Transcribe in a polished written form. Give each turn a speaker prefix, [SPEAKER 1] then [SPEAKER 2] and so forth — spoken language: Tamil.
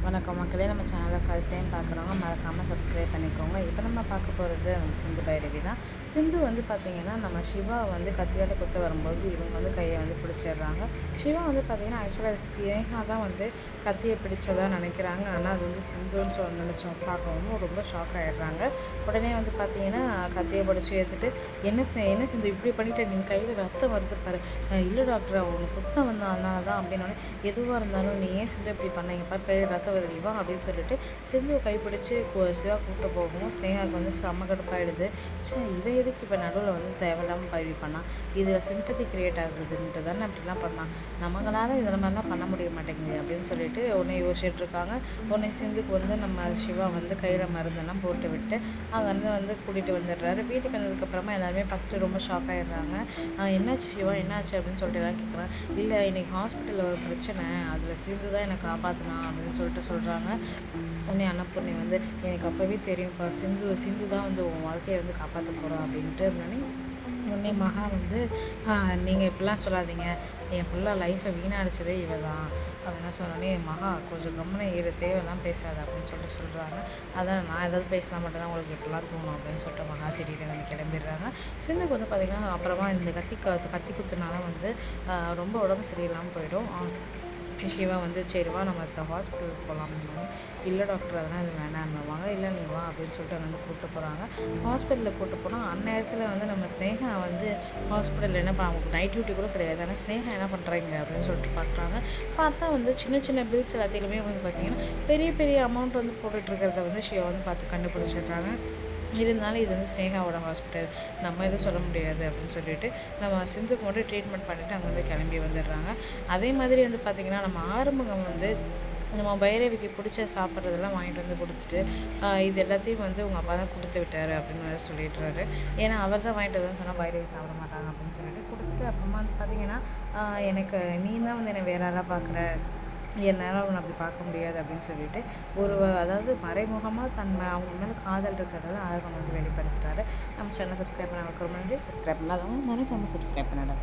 [SPEAKER 1] வணக்கம் மக்களே, நம்ம சேனலை ஃபர்ஸ்ட் டைம் பார்க்குறவங்க மறக்காமல் சப்ஸ்கிரைப் பண்ணிக்கோங்க. இப்போ நம்ம பார்க்க போகிறது சிந்து பைரவி தான். சிந்து வந்து பார்த்திங்கன்னா நம்ம சிவா வந்து கத்தியால் குத்த வரும்போது இவங்க வந்து கையை வந்து பிடிச்சிடுறாங்க. சிவா வந்து பார்த்திங்கன்னா ஆக்சுவலாக ஸ்னேகா தான் வந்து கத்தியை பிடிச்சதாக நினைக்கிறாங்க. ஆனால் அது வந்து சிந்துன்னு நினச்சோம் பார்க்கவும் ரொம்ப ஷாக் ஆகிடுறாங்க. உடனே வந்து பார்த்திங்கன்னா கத்தியை பிடிச்சி ஏற்றுட்டு என்ன சிந்து இப்படி பண்ணிவிட்டு நீங்கள் கையில் ரத்தம் வருது பாரு. இல்லை டாக்டர், அவங்க குத்தம் வந்து அதனால தான் அப்படின்னோடனே எதுவாக இருந்தாலும் நீ ஏன் சிந்து இப்படி பண்ணீங்க பாரு, கையில் ரத்தம் வருது வா அப்படின்னு சொல்லிட்டு சிந்துவை கைப்பிடிச்சு சிவா கூப்பிட்டு போகவும் ஸ்னேகாவுக்கு வந்து செம்ம கடுப்பாயிடுது. இவன் எதுக்கு இப்போ நடுவில் வந்து தேவையில்லாமல் பயிர் பண்ணான், இதில் சிம்பத்தி கிரியேட் ஆகுதுன்ட்டு தானே அப்படிலாம் பண்ணான், நம்மளால் இதில் மாதிரிலாம் பண்ண முடிய மாட்டேங்குது அப்படின்னு சொல்லிட்டு உடனே யோசிச்சுட்டு இருக்காங்க. உடனே சிந்துக்கு வந்து நம்ம சிவா வந்து கையில் மருந்தெல்லாம் போட்டு விட்டு அங்கேருந்து வந்து கூட்டிகிட்டு வந்துடுறாரு. வீட்டுக்கு வந்ததுக்கப்புறமா எல்லாருமே பார்த்துட்டு ரொம்ப ஷாக் ஆகிடுறாங்க. என்னாச்சு சிவா, என்னாச்சு அப்படின்னு சொல்லிட்டு எல்லாம் கேட்குறான். இல்லை, இன்றைக்கி ஹாஸ்பிட்டலில் ஒரு பிரச்சனை, அதில் சிந்து தான் என்னை காப்பாற்றினா அப்படின்னு சொல்லிட்டு சொல்கிறாங்க. உடனே அன்னபூர்ணி வந்து எனக்கு அப்போவே தெரியும்ப்பா, சிந்து தான் வந்து உன் வாழ்க்கையை வந்து காப்பாற்ற போகிறோம் அப்படின்ட்டு இருந்தோடனே உடனே மகா வந்து நீங்கள் இப்படிலாம் சொல்லாதீங்க, என் பிள்ளை லைஃப்பை வீணடிச்சதே இவ தான் அப்படின்னு சொன்னோடனே மகா கொஞ்சம் கம்முனை இரு, தேவையெல்லாம் பேசாது அப்படின்னு சொல்லிட்டு சொல்கிறாங்க. அதான் நான் ஏதாவது பேசினா மட்டும்தான் உங்களுக்கு இப்படிலாம் தோணும் அப்படின்னு சொல்லிட்டு மகா திடீர்னு வந்து கிளம்பிடுறாங்க. சிந்துக்கு வந்து பார்த்திங்கன்னா அப்புறமா இந்த கத்தி குத்துனால வந்து ரொம்ப உடம்பு சரியில்லாமல் போயிடும். சிவா வந்து சரிவா நம்ம ஹாஸ்பிட்டலுக்கு போகலாம்னு, இல்லை டாக்டர் அதெல்லாம் இது வேணான்னுவாங்க. இல்லை நீ வா அப்படின்னு சொல்லிட்டு அங்கே வந்து கூப்பிட்டு போகிறாங்க. ஹாஸ்பிட்டலில் கூப்பிட்டு போனால் அந்நேரத்தில் வந்து நம்ம ஸ்னேகா வந்து ஹாஸ்பிட்டலில் என்ன அவங்களுக்கு நைட் டியூட்டி கூட கிடையாது. ஆனால் ஸ்னேகா என்ன பண்ணுறாங்க அப்படின்னு சொல்லிட்டு பார்க்குறாங்க. பார்த்தா வந்து சின்ன சின்ன பில்ஸ் எல்லாத்தையுமே வந்து பார்த்திங்கன்னா பெரிய பெரிய அமௌண்ட் வந்து போட்டுட்ருக்கிறத வந்து சிவா வந்து பார்த்து கண்டுபிடிச்சிடுறாங்க. இருந்தாலும் இது வந்து ஸ்னேகாவோட ஹாஸ்பிட்டல், நம்ம எதுவும் சொல்ல முடியாது அப்படின்னு சொல்லிட்டு நம்ம சிந்துக்கு மட்டும் ட்ரீட்மெண்ட் பண்ணிவிட்டு அங்கேருந்து கிளம்பி வந்துடுறாங்க. அதே மாதிரி வந்து பார்த்திங்கன்னா நம்ம ஆறுமுகம் வந்து நம்ம பைரவிக்கு பிடிச்ச சாப்பிட்றதெல்லாம் வாங்கிட்டு வந்து கொடுத்துட்டு இது எல்லாத்தையும் வந்து உங்கள் அப்பா தான் கொடுத்து விட்டார் அப்படின்னு வந்து சொல்லிடுறாரு. ஏன்னா அவர் தான் வாங்கிட்டு வந்து சொன்னால் பைரவி சாப்பிட மாட்டாங்க அப்படின்னு சொல்லிட்டு கொடுத்துட்டு அப்புறமா வந்து பார்த்திங்கன்னா எனக்கு நீ தான் வந்து என்னை வேற யாராக பார்க்குற, என்னால் அவனை அப்படி பார்க்க முடியாது அப்படின்னு சொல்லிட்டு அதாவது மறைமுகமாக அவங்க மேலே காதல் இருக்கிறத ஆர்வம் வந்து வெளிப்படுத்துகிறாரு. நம்ம சேனல் சப்ஸ்கிரைப் பண்ண ரொம்ப நன்றி. சப்ஸ்கிரைப் பண்ணாதவங்க மறக்காமல் சப்ஸ்கிரைப் பண்ணிடுங்க.